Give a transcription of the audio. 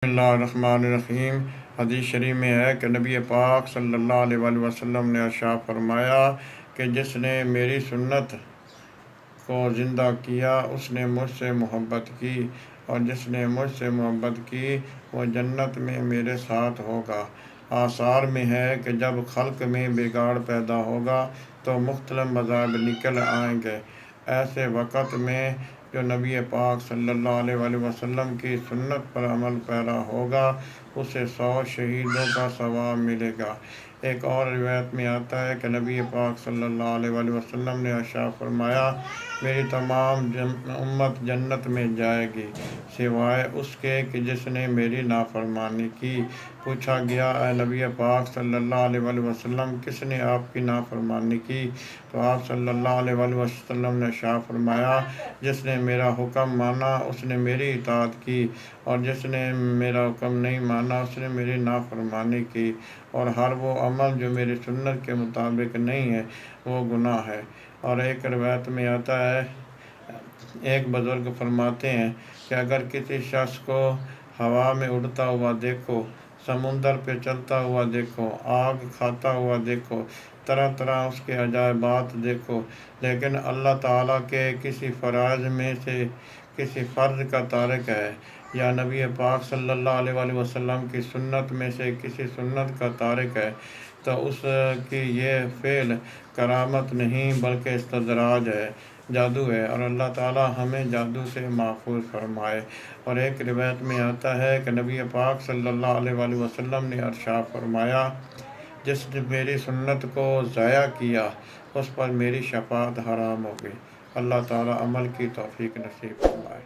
بسم اللہ الرحمن الرحیم۔ حدیث شریف میں ہے کہ نبی پاک صلی اللہ علیہ وآلہ وسلم نے ارشاد فرمایا کہ جس نے میری سنت کو زندہ کیا اس نے مجھ سے محبت کی، اور جس نے مجھ سے محبت کی وہ جنت میں میرے ساتھ ہوگا۔ آثار میں ہے کہ جب خلق میں بگاڑ پیدا ہوگا تو مختلف مذاہب نکل آئیں گے۔ ایسے وقت میں جو نبی پاک صلی اللہ علیہ وآلہ وسلم کی سنت پر عمل پیرا ہوگا اسے 100 شہیدوں کا ثواب ملے گا۔ ایک اور روایت میں آتا ہے کہ نبی پاک صلی اللہ علیہ وآلہ وسلم نے ارشاد فرمایا، میری تمام امت جنت میں جائے گی سوائے اس کے کہ جس نے میری نافرمانی کی۔ پوچھا گیا، اے نبی پاک صلی اللہ علیہ وآلہ وسلم، کس نے آپ کی نافرمانی کی؟ تو آپ صلی اللہ علیہ وآلہ وسلم نے ارشاد فرمایا، جس نے میرا حکم مانا اس نے میری اطاعت کی، اور جس نے میرا حکم نہیں مانا اس نے میری نافرمانی کی، اور ہر وہ عمل جو میری سنت کے مطابق نہیں ہے وہ گناہ ہے۔ اور ایک روایت میں آتا ہے، ایک بزرگ فرماتے ہیں کہ اگر کسی شخص کو ہوا میں اڑتا ہوا دیکھو، سمندر پہ چلتا ہوا دیکھو، آگ کھاتا ہوا دیکھو، طرح طرح اس کے عجائبات دیکھو، لیکن اللہ تعالیٰ کے کسی فرائض میں سے کسی فرض کا تارک ہے، یا نبی پاک صلی اللہ علیہ وآلہ وسلم کی سنت میں سے کسی سنت کا تارک ہے، تو اس کی یہ فعل کرامت نہیں بلکہ استدراج ہے، جادو ہے، اور اللہ تعالیٰ ہمیں جادو سے محفوظ فرمائے۔ اور ایک روایت میں آتا ہے کہ نبی پاک صلی اللہ علیہ وآلہ وسلم نے ارشاد فرمایا، جس نے میری سنت کو ضائع کیا اس پر میری شفاعت حرام ہوگی۔ اللہ تعالیٰ عمل کی توفیق نصیب فرمائے۔